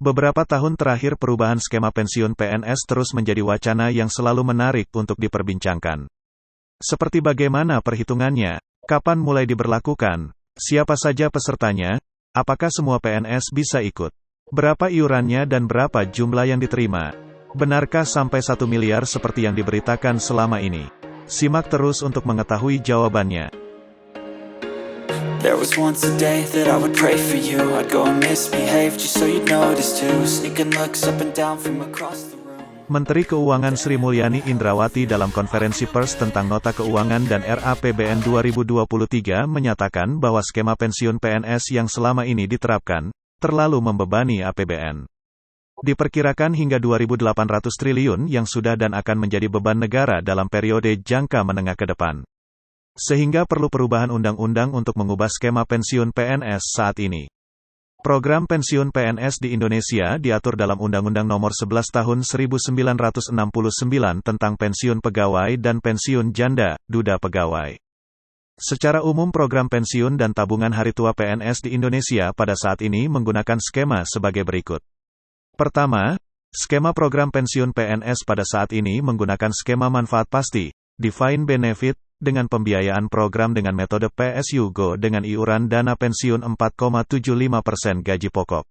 Beberapa tahun terakhir perubahan skema pensiun PNS terus menjadi wacana yang selalu menarik untuk diperbincangkan. Seperti bagaimana perhitungannya, kapan mulai diberlakukan, siapa saja pesertanya, apakah semua PNS bisa ikut, berapa iurannya dan berapa jumlah yang diterima. Benarkah sampai 1 miliar seperti yang diberitakan selama ini? Simak terus untuk mengetahui jawabannya. There was once a day that I would pray for you. I'd go and misbehave just so you'd notice too. Sneaking looks up and down from across the room. Menteri Keuangan Sri Mulyani Indrawati dalam konferensi pers tentang Nota Keuangan dan RAPBN 2023 menyatakan bahwa skema pensiun PNS yang selama ini diterapkan, terlalu membebani APBN. Diperkirakan hingga 2.800 triliun yang sudah dan akan menjadi beban negara dalam periode jangka menengah ke depan. Sehingga perlu perubahan undang-undang untuk mengubah skema pensiun PNS saat ini. Program pensiun PNS di Indonesia diatur dalam Undang-Undang Nomor 11 Tahun 1969 tentang pensiun pegawai dan pensiun janda, duda pegawai. Secara umum program pensiun dan tabungan hari tua PNS di Indonesia pada saat ini menggunakan skema sebagai berikut. Pertama, skema program pensiun PNS pada saat ini menggunakan skema manfaat pasti, defined benefit, dengan pembiayaan program dengan metode PSU-GO dengan iuran dana pensiun 4,75% gaji pokok.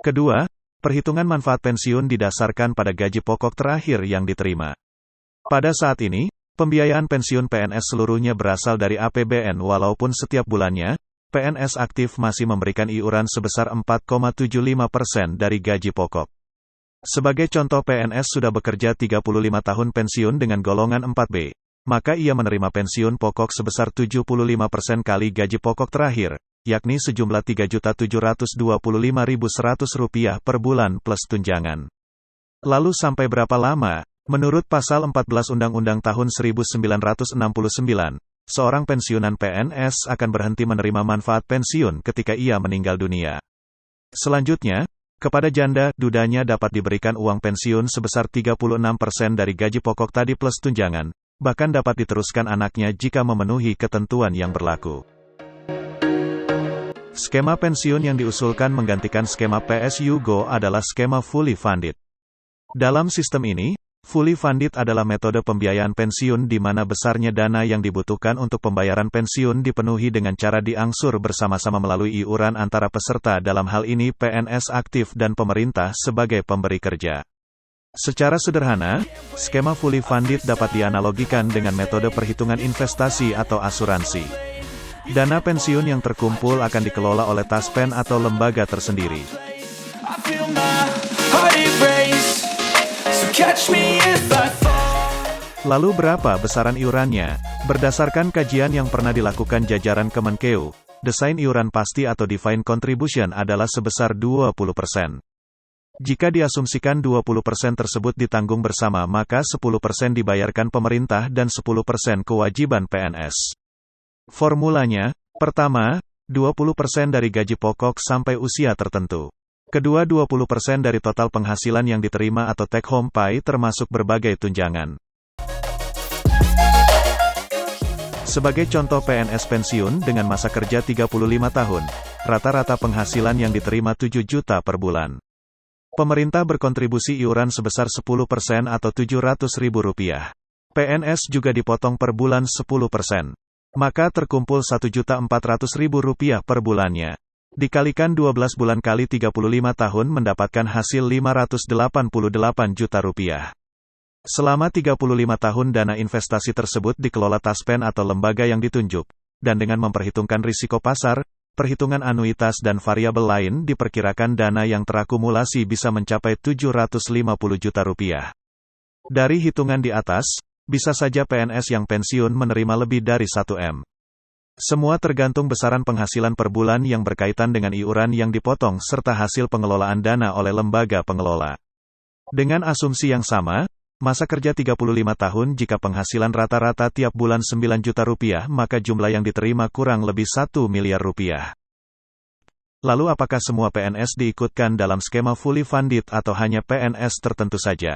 Kedua, perhitungan manfaat pensiun didasarkan pada gaji pokok terakhir yang diterima. Pada saat ini, pembiayaan pensiun PNS seluruhnya berasal dari APBN walaupun setiap bulannya, PNS aktif masih memberikan iuran sebesar 4,75% dari gaji pokok. Sebagai contoh PNS sudah bekerja 35 tahun pensiun dengan golongan 4B. Maka ia menerima pensiun pokok sebesar 75% kali gaji pokok terakhir, yakni sejumlah Rp3.725.100 per bulan plus tunjangan. Lalu sampai berapa lama? Menurut Pasal 14 Undang-Undang Tahun 1969, seorang pensiunan PNS akan berhenti menerima manfaat pensiun ketika ia meninggal dunia. Selanjutnya, kepada janda, dudanya dapat diberikan uang pensiun sebesar 36% dari gaji pokok tadi plus tunjangan. Bahkan dapat diteruskan anaknya jika memenuhi ketentuan yang berlaku. Skema pensiun yang diusulkan menggantikan skema PSU-GO adalah skema fully funded. Dalam sistem ini, fully funded adalah metode pembiayaan pensiun di mana besarnya dana yang dibutuhkan untuk pembayaran pensiun dipenuhi dengan cara diangsur bersama-sama melalui iuran antara peserta, dalam hal ini PNS aktif dan pemerintah sebagai pemberi kerja. Secara sederhana, skema fully funded dapat dianalogikan dengan metode perhitungan investasi atau asuransi. Dana pensiun yang terkumpul akan dikelola oleh Taspen atau lembaga tersendiri. Lalu berapa besaran iurannya? Berdasarkan kajian yang pernah dilakukan jajaran Kemenkeu, desain iuran pasti atau defined contribution adalah sebesar 20%. Jika diasumsikan 20% tersebut ditanggung bersama, maka 10% dibayarkan pemerintah dan 10% kewajiban PNS. Formulanya, pertama, 20% dari gaji pokok sampai usia tertentu. Kedua, 20% dari total penghasilan yang diterima atau take home pay termasuk berbagai tunjangan. Sebagai contoh PNS pensiun dengan masa kerja 35 tahun, rata-rata penghasilan yang diterima 7 juta per bulan. Pemerintah berkontribusi iuran sebesar 10% atau Rp700.000. PNS juga dipotong per bulan 10%. Maka terkumpul Rp1.400.000 per bulannya. Dikalikan 12 bulan kali 35 tahun mendapatkan hasil Rp588 juta. Selama 35 tahun dana investasi tersebut dikelola Taspen atau lembaga yang ditunjuk, dan dengan memperhitungkan risiko pasar, perhitungan anuitas dan variabel lain diperkirakan dana yang terakumulasi bisa mencapai Rp750 juta. Dari hitungan di atas, bisa saja PNS yang pensiun menerima lebih dari 1 M. Semua tergantung besaran penghasilan per bulan yang berkaitan dengan iuran yang dipotong serta hasil pengelolaan dana oleh lembaga pengelola. Dengan asumsi yang sama, masa kerja 35 tahun jika penghasilan rata-rata tiap bulan Rp9 juta, maka jumlah yang diterima kurang lebih Rp1 miliar. Lalu apakah semua PNS diikutkan dalam skema fully funded atau hanya PNS tertentu saja?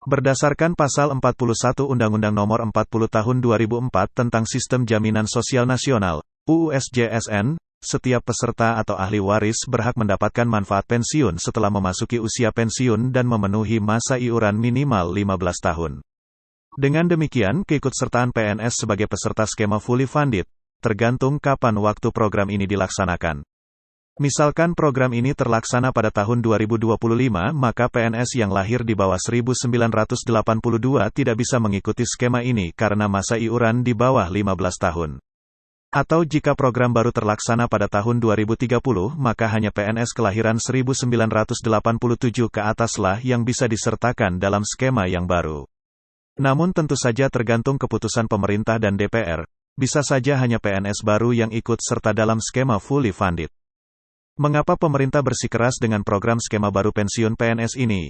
Berdasarkan Pasal 41 Undang-Undang Nomor 40 Tahun 2004 tentang Sistem Jaminan Sosial Nasional, UU SJSN, setiap peserta atau ahli waris berhak mendapatkan manfaat pensiun setelah memasuki usia pensiun dan memenuhi masa iuran minimal 15 tahun. Dengan demikian, keikutsertaan PNS sebagai peserta skema fully funded, tergantung kapan waktu program ini dilaksanakan. Misalkan program ini terlaksana pada tahun 2025, maka PNS yang lahir di bawah 1982 tidak bisa mengikuti skema ini karena masa iuran di bawah 15 tahun. Atau jika program baru terlaksana pada tahun 2030, maka hanya PNS kelahiran 1987 ke ataslah yang bisa disertakan dalam skema yang baru. Namun tentu saja tergantung keputusan pemerintah dan DPR, bisa saja hanya PNS baru yang ikut serta dalam skema fully funded. Mengapa pemerintah bersikeras dengan program skema baru pensiun PNS ini?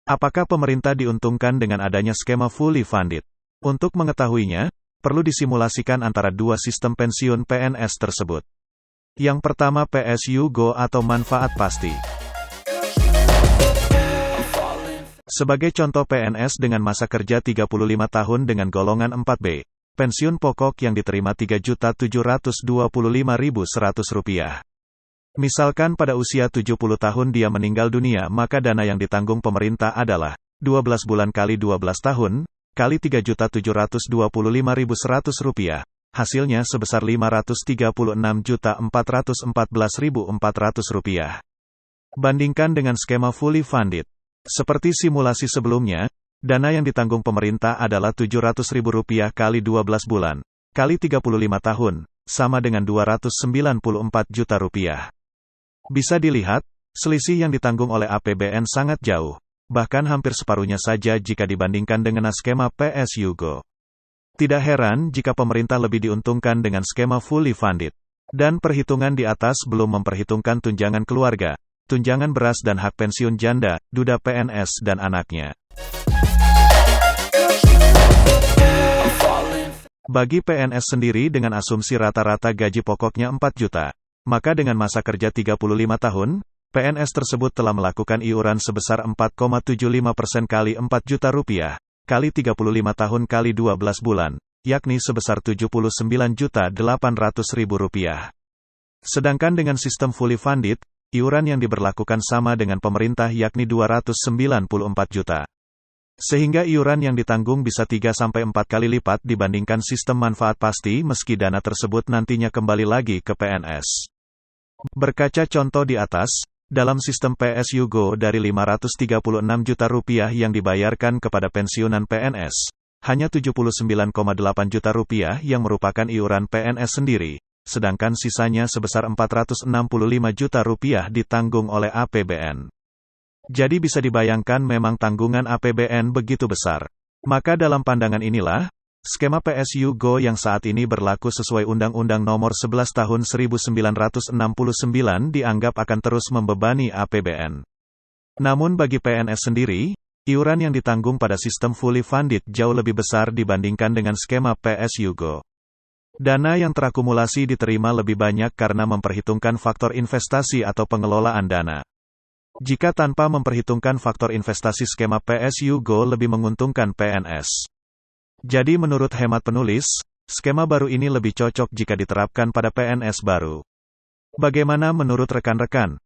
Apakah pemerintah diuntungkan dengan adanya skema fully funded? Untuk mengetahuinya, perlu disimulasikan antara dua sistem pensiun PNS tersebut. Yang pertama PSU Go atau manfaat pasti. Sebagai contoh PNS dengan masa kerja 35 tahun dengan golongan 4B, pensiun pokok yang diterima Rp3.725.100. Misalkan pada usia 70 tahun dia meninggal dunia, maka dana yang ditanggung pemerintah adalah 12 bulan kali 12 tahun, kali Rp3.725.100, hasilnya sebesar Rp536.414.400. Bandingkan dengan skema fully funded. Seperti simulasi sebelumnya, dana yang ditanggung pemerintah adalah Rp700.000 kali 12 bulan, kali 35 tahun, sama dengan Rp294 juta. Bisa dilihat, selisih yang ditanggung oleh APBN sangat jauh, bahkan hampir separuhnya saja jika dibandingkan dengan skema PSU Go. Tidak heran jika pemerintah lebih diuntungkan dengan skema fully funded. Dan perhitungan di atas belum memperhitungkan tunjangan keluarga, tunjangan beras dan hak pensiun janda, duda PNS dan anaknya. Bagi PNS sendiri dengan asumsi rata-rata gaji pokoknya 4 juta. Maka dengan masa kerja 35 tahun, PNS tersebut telah melakukan iuran sebesar 4,75% kali Rp4 juta, kali 35 tahun kali 12 bulan, yakni sebesar Rp79.800.000. Sedangkan dengan sistem fully funded, iuran yang diberlakukan sama dengan pemerintah yakni Rp294 juta. Sehingga iuran yang ditanggung bisa 3-4 kali lipat dibandingkan sistem manfaat pasti meski dana tersebut nantinya kembali lagi ke PNS. Berkaca contoh di atas, dalam sistem PSU Go dari Rp536 juta yang dibayarkan kepada pensiunan PNS, hanya Rp79,8 juta yang merupakan iuran PNS sendiri, sedangkan sisanya sebesar Rp465 juta ditanggung oleh APBN. Jadi bisa dibayangkan memang tanggungan APBN begitu besar. Maka dalam pandangan inilah, skema PSU Go yang saat ini berlaku sesuai Undang-Undang Nomor 11 Tahun 1969 dianggap akan terus membebani APBN. Namun bagi PNS sendiri, iuran yang ditanggung pada sistem fully funded jauh lebih besar dibandingkan dengan skema PSU Go. Dana yang terakumulasi diterima lebih banyak karena memperhitungkan faktor investasi atau pengelolaan dana. Jika tanpa memperhitungkan faktor investasi, skema PSU Go lebih menguntungkan PNS. Jadi menurut hemat penulis, skema baru ini lebih cocok jika diterapkan pada PNS baru. Bagaimana menurut rekan-rekan?